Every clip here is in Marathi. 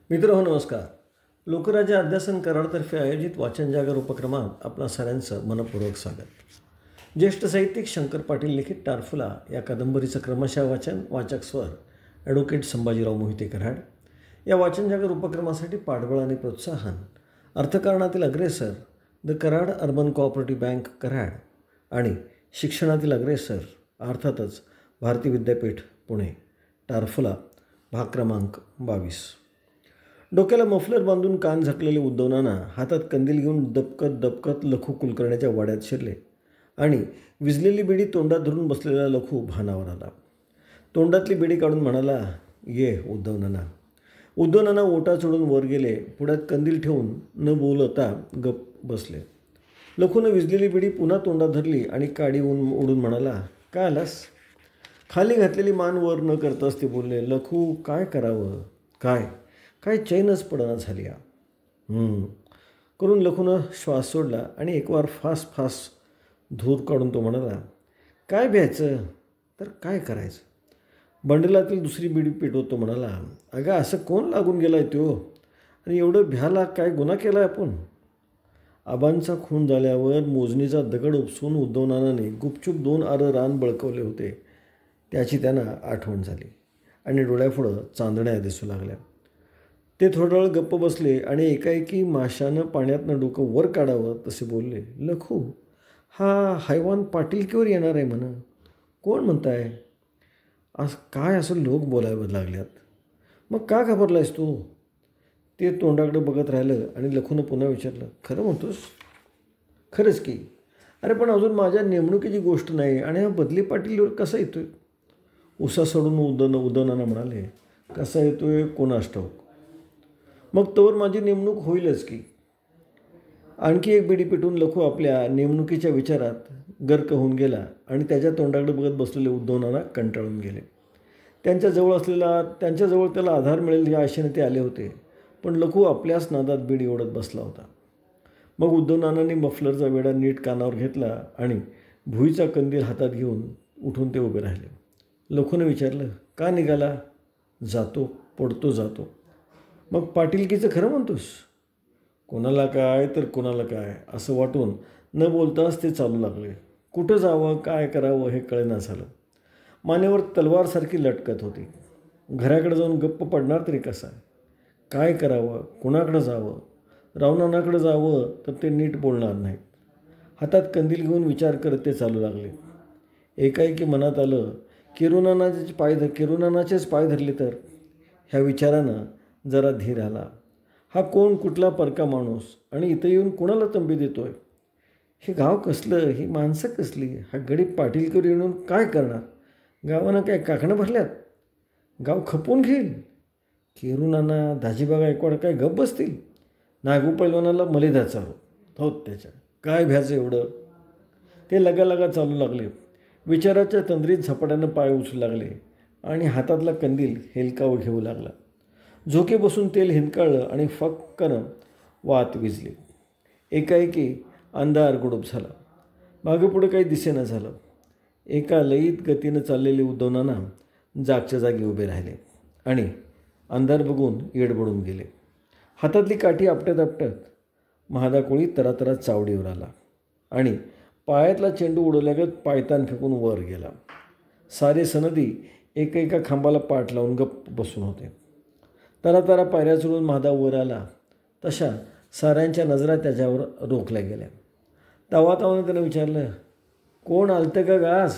मित्र नमस्कार. लोकराज्य अध्यासन कराडतर्फे आयोजित वाचन जागर उपक्रमात आपणा साऱ्यांचं मनपूर्वक स्वागत. ज्येष्ठ साहित्यिक शंकर पाटील लिखित टारफुला या कादंबरीचं क्रमशः वाचन वाचक स्वर ॲडव्होकेट संभाजीराव मोहिते कराड. या वाचन जागर उपक्रमासाठी पाठबळ आणि प्रोत्साहन अर्थकारणातील अग्रेसर the Karad urban cooperative bank Karad आणि शिक्षणातील अग्रेसर अर्थातच भारती विद्यापीठ पुणे. टारफुला भाग क्रमांक 22. डोक्याला मफलर बांधून कान झाकलेले उद्धव नाना हातात कंदील घेऊन दबकत दबकत लखू कुलकर्ण्याच्या वाड्यात शिरले आणि विजलेली बिडी तोंडात धरून बसलेला लखू भानावर आला. तोंडातली बिडी काढून म्हणाला, ये उद्धव नाना. उद्धव नाना ओटा चढून वर गेले. पुढ्यात कंदील ठेवून न बोलता गप बसले. लखूनं विजलेली बिडी पुन्हा तोंडात धरली आणि काडी ओढून म्हणाला, काय आलास? खाली घातलेली मान वर न करताच ते बोलले, लखू काय करावं? काय चैनच पडना झाली करून लखूनं श्वास सोडला आणि एकवार फास धूर काढून तो म्हणाला, काय भ्यायचं तर काय करायचं? बंडलातील दुसरी बिडी पेटवत तो म्हणाला, अगं असं कोण लागून गेलाय तो? आणि एवढं भ्याला काय गुन्हा केला आहे आपण? आबांचा खून झाल्यावर मोजणीचा दगड उपसून उद्धव नानाने गुपचूप 2 आरं रान बळकवले होते. त्याची त्यांना आठवण झाली आणि डोळ्यापुढं चांदण्या दिसू लागल्या. ते थोडा वेळ गप्प बसले आणि एकाएकी माशानं पाण्यातनं डोकं वर काढावं तसे बोलले, लखू हा हैवान पाटीलकीवर येणार आहे म्हणा. कोण म्हणताय? काय असं लोक बोलायला लागल्यात. मग का घाबरलायस तू? ते तोंडाकडे बघत राहिलं आणि लखूनं पुन्हा विचारलं, खरं म्हणतोस? खरंच की. अरे पण अजून माझ्या नेमणुकीची गोष्ट नाही आणि हा बदली पाटीलवर कसा येतोय? उसा सोडून उद्धवनाना म्हणाले, कसा येतोय कोणास ठाऊक. मग तोवर माझी नेमणूक होईलच की. आणखी एक बिडी पेटून लखू आपल्या नेमणुकीच्या विचारात गर्क होऊन गेला आणि त्याच्या तोंडाकडे बघत बसलेले उद्धव नाना कंटाळून गेले. त्यांच्याजवळ त्याला आधार मिळेल या आशेने ते आले होते, पण लखू आपल्याच नादात बिडी ओढत बसला होता. मग उद्धव नानांनी मफलरचा वेढा नीट कानावर घेतला आणि भुईचा कंदील हातात घेऊन उठून ते उभे राहिले. लखूनं विचारलं, का निघाला? जातो पडतो जातो. मग पाटीलकीचं खरं म्हणतोस? कोणाला काय तर कोणाला काय असं वाटून न बोलताच ते चालू लागले. कुठं जावं काय करावं हे कळेना झालं. मानेवर तलवारसारखी लटकत होती. घराकडे जाऊन गप्प पडणार तरी कसा? काय करावं? कुणाकडं जावं? रावणानाकडं जावं तर ते नीट बोलणार नाहीत. हातात कंदील घेऊन विचार करत ते चालू लागले. एकाएकी मनात आलं, किरुनानाचेच पाय धरले तर? ह्या विचारानं जरा धीर आला. हा कोण कुठला परका माणूस आणि इथं येऊन कुणाला तंबी देतोय? हे गाव कसलं? ही माणसं कसली? हा गडीप पाटीलकर येऊन काय करणार? गावानं काय काकणं भरल्यात? गाव खपवून घेईल? किरुनाना दाजीबा गायकवाड काय गप बसतील? नागू पैलवानाला मलिदा चालू होत त्याच्या काय भ्यायचं एवढं? ते लगा चालू लागले. विचाराच्या तंद्रीत झपाट्यानं पाय उचलू लागले आणि हातातला कंदील हेलकावं घेऊ लागला. झोके बसून तेल हिंदकाळलं आणि फक्कनं वात विजली. एकाएकी अंधार गुडूप झाला. मागे पुढं काही दिसेना झालं. एका लयीत गतीनं चाललेले उद्धव नाना जागच्या जागी उभे राहिले आणि अंधार बघून येडबडून गेले. हातातली काठी आपटत महादा कोळी तरातरा चावडीवर आला आणि पायातला चेंडू उडवल्यागत पायतान फेकून वर गेला. सारे सनदी एका खांबाला पाठ लावून गप्प बसून होते. तरातरा पायऱ्या चढून महादा वर आला तशा साऱ्यांच्या नजरा त्याच्यावर रोखल्या गेल्या. तावातावानं त्यानं विचारलं, कोण आलतं का गाज?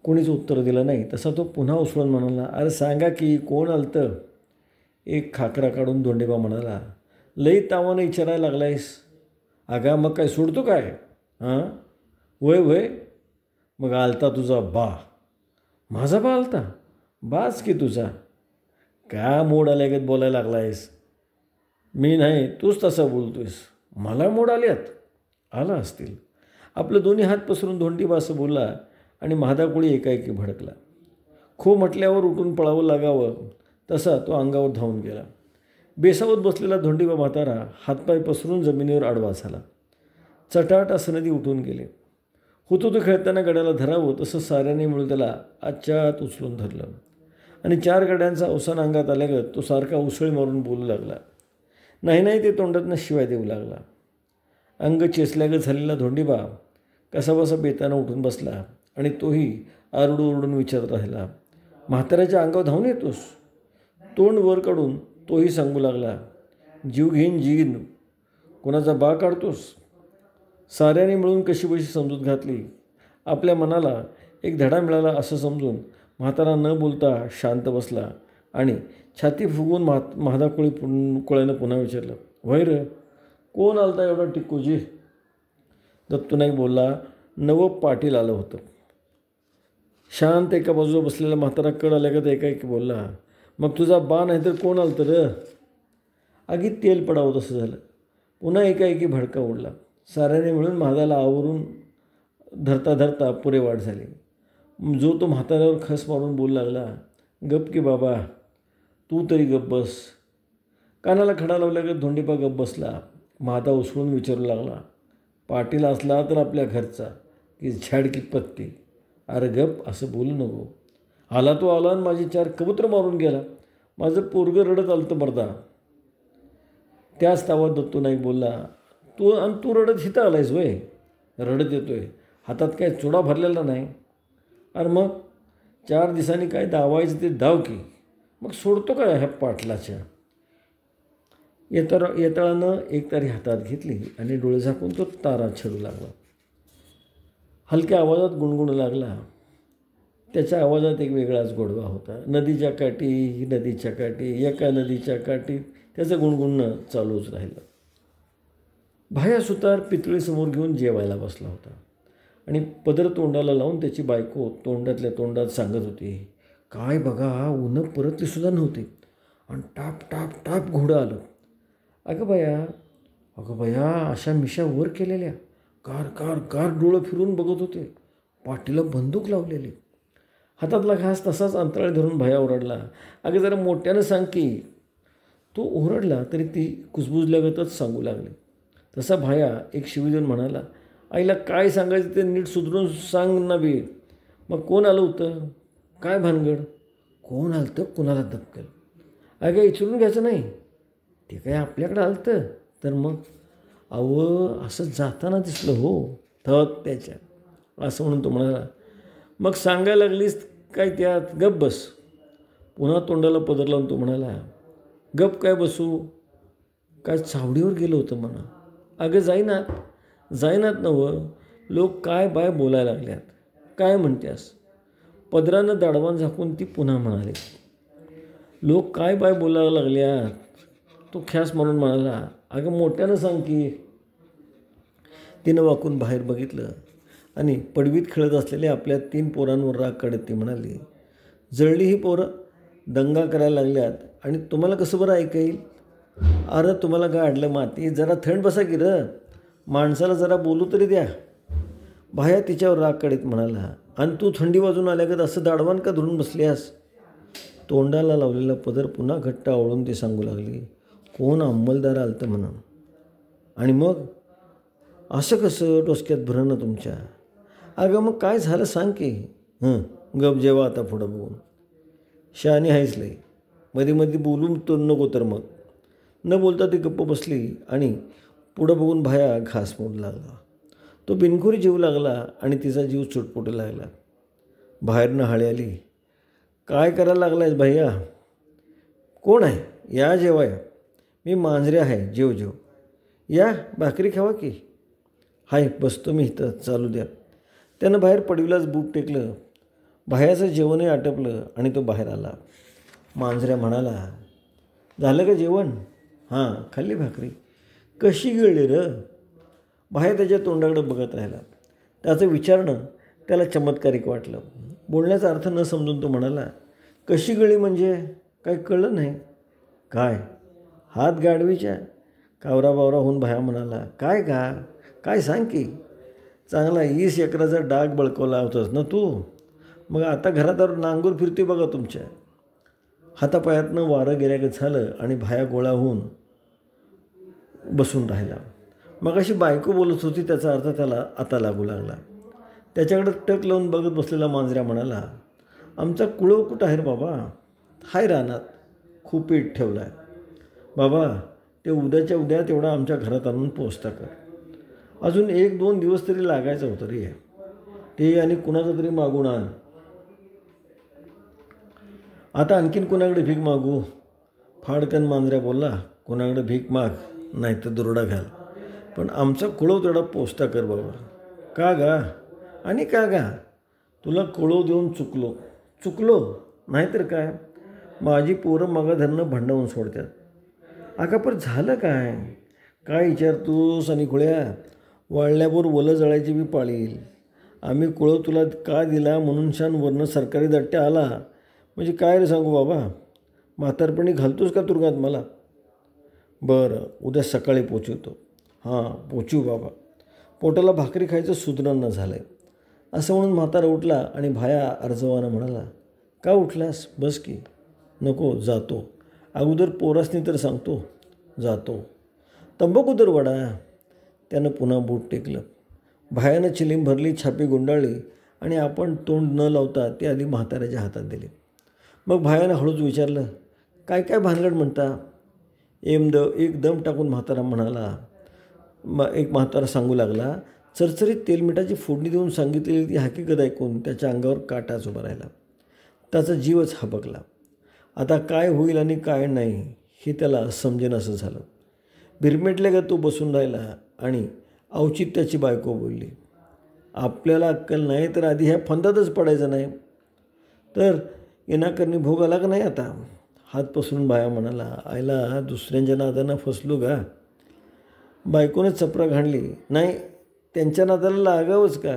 कोणीच उत्तर दिलं नाही. तसा तो पुन्हा उसळून म्हणाला, अरे सांगा की कोण आलतं? एक खाकरा काढून धोंडेबा म्हणाला, लई तावानं विचारायला लागलायस? अगा मग काय सोडतो काय? वय मग आलता तुझा बा. माझा बा आलता? बाच की तुझा. का मोड आल्यागत बोलायला लागलायस? मी नाही तूच तसा बोलतोयस. मला मोड आल्यात? आला असतील. आपलं दोन्ही हात पसरून धोंडीबा असं बोलला आणि महादा कोळी एकाएकी भडकला. खो म्हटल्यावर उठून पळावं लागावं तसा तो अंगावर धावून गेला. बेसावत बसलेला धोंडीबा म्हातारा हातपाय पसरून जमिनीवर आडवा झाला. चटाट असं उठून गेले. होतो तो खेळताना गड्याला धरावं तसं साऱ्याने मिळून त्याला आच्यात उचलून धरलं आणि 4 गाड्यांचा अवसान अंगात आल्यागत तो सारखा उसळी मारून बोलू लागला. नाही ते तोंडातनं शिवाय देऊ लागला. अंग चेसल्यागत झालेला धोंडीबा कसाबसा बेतानं उठून बसला आणि तोही आरडून विचारत राहिला, म्हाताऱ्याच्या अंगावर धावून येतोस? तोंड वर काढून तोही सांगू लागला, जीव घेईन कोणाचा बा काढतोस? साऱ्याने मिळून कशीबशी समजूत घातली. आपल्या मनाला एक धडा मिळाला असं समजून म्हातारा न बोलता शांत बसला आणि छाती फुगवून महादा कोळ्यानं पुन्हा विचारलं, वैर कोण आलता एवढा टिक्कूजी? दत्तूनाईक बोलला, नवं पाटील आलं होतं. शांत एका बाजूला बसलेला म्हातारा कड आल्यागत एकाएकी बोलला, मग तुझा बा नाही तर कोण आलं तर? आगीत तेल पडावं तसं झालं. पुन्हा एकाएकी भडका उडला. साऱ्याने मिळून महादाला आवरून धरता पुरे वाट झाली. जो तो म्हाताऱ्यावर खस मारून बोलू लागला, गप की बाबा, तू तरी गप बस. कानाला खडा लावल्यागत धोंडीपा गप बसला. महादा उसळून विचारू लागला, पाटील असला तर आपल्या घरचा की झाड की पत्ती? अरे गप, असं बोलू नको. आला आणि माझी 4 कबूतर मारून गेला. माझं पोरगं रडत आलं तर मर्दा. त्याच तावात दत्तू नाईक बोलला, तू रडत हिथं आलायस वय? रडत येतोय, हातात काय चुडा भरलेला नाही? अरे मग 4 दिवसांनी काय दावायचं ते दाव की, मग सोडतो काय ह्या पाटलाच्या? येताळानं एक तारी हातात घेतली आणि डोळे झाकून तो तारा छेडू लागला. हलक्या आवाजात गुणगुणू लागला. त्याच्या आवाजात एक वेगळाच गोडवा होता. नदीच्या काठी एका नदीच्या काठी त्याचं गुणगुणणं चालूच राहिलं. भाया सुतार पितळीसमोर घेऊन जेवायला बसला होता आणि पदर तोंडाला लावून त्याची बायको तोंडातल्या तोंडात सांगत होती, काय बघा, ऊनं परतली सुद्धा नव्हती आणि टाप घोडं आलं. अगं बया, अशा मिशा वर केलेल्या, कार डोळं फिरून बघत होते. पाठीला बंदूक लावलेली. हातातला घास तसाच अंतराळ धरून भया ओरडला, अगं जरा मोठ्यानं सांग की. तो ओरडला तरी ती कुजबुजल्यागतच सांगू लागली. तसा भाया एक शिवी देऊन म्हणाला, आईला काय सांगायचं ते नीट सुधरून सांग ना बे. मग कोण आलं होतं? काय भानगड? कोण आलं तर कुणाला दक्कल? अगं इचरून घ्यायचं नाही. ते काय आपल्याकडं आलं तर मग असं जाताना दिसलं हो थक त्याच्या, असं म्हणून तो म्हणाला, मग सांगायला लागलीस काय त्यात? गप बस. पुन्हा तोंडाला पदर लावून तो म्हणाला, गप काय बसू? काय चावडीवर गेलं होतं म्हणा. अगं जाईनात नवं. लोक काय बाय बोलायला लागल्यात. काय म्हणत्यास? पदरानं दाडवान झाकून ती पुन्हा म्हणाली, लोक काय बाय बोलायला लागल्यात. तो ख्यास मारून म्हणाला, अगं मोठ्यानं सांग की. तिनं वाकून बाहेर बघितलं आणि पडवीत खेळत असलेल्या आपल्या 3 पोरांवर राग काढत ती म्हणाली, जळली ही पोरं दंगा करायला लागल्यात आणि तुम्हाला कसं बरं ऐका येईल? अरे तुम्हाला काय अडलं माती? जरा थंड बसा की र, माणसाला जरा बोलू तरी द्या. भाया तिच्यावर राग काढत म्हणाला, आणि तू थंडी वाजून आल्यागत असं दाडवान का धरून बसल्यास? तोंडाला लावलेला पदर पुन्हा घट्ट आवळून ती सांगू लागली, कोण अंमलदार आलतं म्हणून. आणि मग असं कसं डोसक्यात भरणं ना तुमच्या? अगं मग काय झालं सांग की. गप जेवा आता पुढं बघून. शहाणी आहेस लई, मध्ये बोलून तो नको तर मग. न बोलता ती गप्प बसली आणि पुढं बघून भाया घास मोडू लागला. तो बिनखोरी जीव लागला आणि तिचा जीव चुटपुटू लागला. बाहेरनं हाळी आली, काय करायला लागलायस भैया? कोण आहे? या जेवाय. मी मांजरे आहे, जेव. या भाकरी खावा की. हाय बसतो मी इथं, चालू द्या. त्यानं बाहेर पडवीलाच बूट टेकलं. भायाचं जेवणही आटपलं आणि तो बाहेर आला. मांजऱ्या म्हणाला, झालं का जेवण? हां, खाल्ली भाकरी. कशी गिळली र? भाया त्याच्या तोंडाकडे बघत राहिला. त्याचं विचारणं त्याला चमत्कारिक वाटलं. बोलण्याचा अर्थ न समजून तो म्हणाला, कशी गिळली म्हणजे? काय कळलं नाही. काय? हात गाडवीच्या? कावरा बावरा होऊन भाया म्हणाला, काय सांग की. चांगला 20 एकराचा डाग बळकवला होतास ना तू. मग आता घरात नांगूर फिरते बघा तुमच्या. हातापायातनं वारं गेल्यागत झालं आणि भाया गोळा होऊन बसून राहिला. मग अशी बायको बोलत होती त्याचा अर्थ त्याला आता लागू लागला. त्याच्याकडे टक लावून बघत बसलेला मांजऱ्या म्हणाला, आमचा कुळव कुठं आहे रे बाबा? हाय रानात खूप पीठ ठेवलं आहे. बाबा ते उद्याच्या उद्या तेवढा आमच्या घरात आणून पोचता कर. अजून 1-2 दिवस तरी लागायचं होतं रे. ते आणि कुणाचं तरी मागून आण. आता आणखीन कुणाकडे भीक मागू? फाडकन मांजऱ्या बोलला, कुणाकडे भीक माग नाही तर दुरडा घाल, पण आमचा कुळव तेवढा पोचता कर बाबा. का गा? आणि का गा? तुला कुळव देऊन चुकलो नाहीतर काय? माझी पोरं मगा धरणं भांडवून सोडतात. अगं पण झालं काय? काय विचारतोस आणि खुळ्या? वाळल्यावर वलं जळायची बी पाळी येईल. आम्ही कुळव तुला का दिला म्हणून शान वरनं सरकारी दट्ट्या आला म्हणजे काय रे सांगू बाबा? म्हातारपणी घालतोस का तुरुंगात मला? बरं उद्या सकाळी पोचवतो. हां पोचू बाबा. पोटाला भाकरी खायचं सुधरण झालं आहे. असं म्हणून म्हातारा उठला आणि भाया अर्जवानं म्हणाला, का उठलास? बस की. नको जातो. अगोदर पोरासनी तर सांगतो. जातो. तंबाखू तर वडा. त्यानं पुन्हा बूट टेकलं. भायानं चिलीम भरली, छापी गुंडाळली आणि आपण तोंड न लावता ते आधी म्हाताऱ्याच्या हातात दिले. मग भायानं हळूच विचारलं, काय काय भानगड म्हणता? एक दम टाकून म्हातारा म्हणाला. एक म्हातारा सांगू लागला. चरचरीत तेलमिठाची फोडणी देऊन सांगितलेली ती हकीकत ऐकून त्याच्या अंगावर काटाच उभा राहिला. त्याचा जीवच हबकला. आता काय होईल आणि काय नाही हे त्याला समजेनासं झालं. भिरमेटल्या का तो बसून राहिला आणि औचित्याची बायको बोलली, आपल्याला अक्कल नाही तर आधी ह्या फंदातच पडायचं नाही तर येणाकरणी भोग आला का नाही आता? हात पसरून बाया म्हणाला, आईला दुसऱ्यांच्या नादानं फसलो का? बायकोने चपरा घाणली. नाही त्यांच्या नादाला लागावंच का?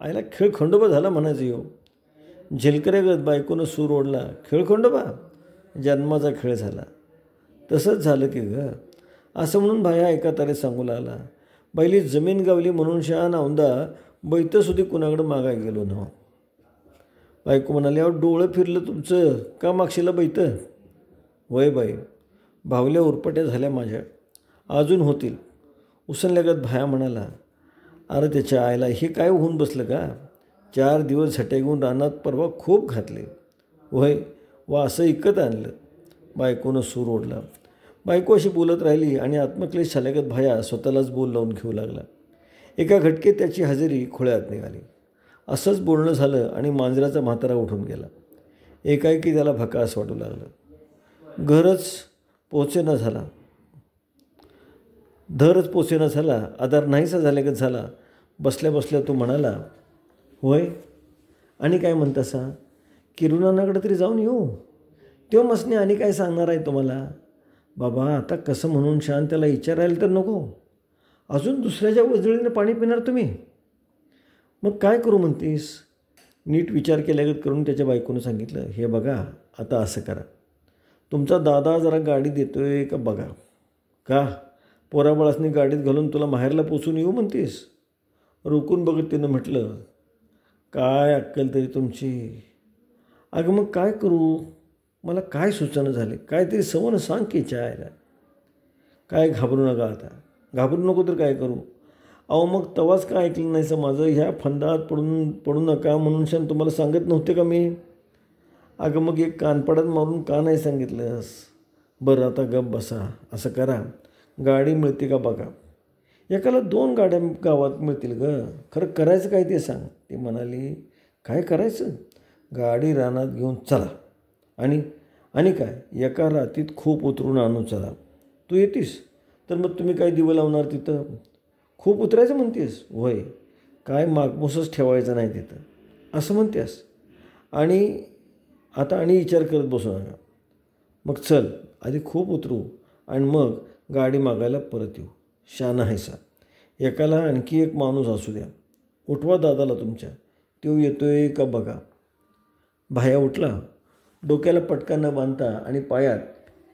आईला खेळ खंडोबा झाला म्हणायचं येऊ. झेलकऱ्यागत बायकोनं सूर ओढला. खेळ खंडोबा? जन्माचा खेळ झाला. तसंच झालं की ग. असं म्हणून भाया एका तारे सांगू लागला, बैली जमीन गावली म्हणून शहाण औंदा बैतंसुद्धी कुणाकडं मागाय गेलो ना. बायको म्हणाली, अहो डोळं फिरलं तुमचं, का मागशीला बैतं? वय बाई, भावल्या उरपट्या झाल्या माझ्या, अजून होतील. उसनल्यागत भाया म्हणाला, अरे त्याच्या आईला हे काय होऊन बसलं का? 4 दिवस झटे घेऊन रानात परवा खूप घातले. वय वा असं इकत आणलं. बायकोनं सूर ओढला. बायको अशी बोलत राहिली आणि आत्मक्लेश झाल्यागत भाया स्वतःलाच बोल लावून घेऊ लागला. एका घटकेत त्याची हजेरी खोळ्यात निघाली. असंच बोलणं झालं आणि मांजराचा म्हातारा उठून गेला. एकाएकी त्याला भकास वाटू लागलं. धरच पोचेना झाला. आधार नाहीसा झाल्यागत झाला. बसल्या बसल्या तो म्हणाला, होय आणि काय म्हणतासा? किरुनानाकडे तरी जाऊन येऊ. तो मसने आणि काय सांगणार आहे तुम्हाला? बाबा आता कसं म्हणून शान त्याला विचारायला तर नको. अजून दुसऱ्याच्या वजळीनं पाणी पिणार तुम्ही? मग काय करू म्हणतीस? नीट विचार केल्यागत करून त्याच्या बायकोनं सांगितलं, हे बघा आता असं करा, तुमचा दादा जरा गाडी देतोय का बघा. का? पोराबाळासनी गाडीत घालून तुला माहेरला पोचून येऊ म्हणतीस? रोखून बघत तिनं म्हटलं, काय अक्कल तरी तुमची. अगं मग काय करू? मला काय सुचना झाले. काहीतरी सवनं सांग की चायला. काय घाबरू नका आता. घाबरू नको तर काय करू? अहो मग तवाच का ऐकलं नाहीसं माझं? ह्या फंदात पडू नका म्हणून शान तुम्हाला सांगत नव्हते का मी? अगं मग एक कानपडात मारून का नाही सांगितलंस? बरं आता गप बसा. असं करा, गाडी मिळते का बघा. एकाला 2 गाड्या गावात मिळतील ग. खरं करायचं काय ते सांग. ती म्हणाली, काय करायचं? गाडी रानात घेऊन चला आणि काय एका रातीत खूप उतरून आणू चला. तू येतीस तर मग तुम्ही काय दिवं लावणार तिथं? खूप उतरायचं म्हणतेस? होय. काय मागमूसच ठेवायचं नाही तिथं असं म्हणतेस? आणि विचार करत बसू नका. मग चल आधी खूप उतरू आणि मग गाडी मागायला परत येऊ. शाना हैसा. एकाला आणखी एक माणूस असू द्या. उठवा दादाला तुमच्या, तो येतोय का बघा. भाया उठला. डोक्याला पटका न बांधता आणि पायात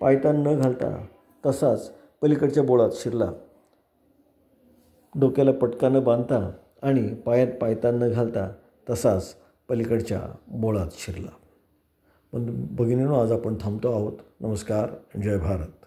पायतान न घालता तसाच पलीकडच्या बोळात शिरला. डोक्याला पटका न बांधता आणि पायात पायतान न घालता तसाच पलीकडच्या बोळात शिरला. पण भगिनींनो, आज आपण थांबतो आहोत. नमस्कार. जय भारत.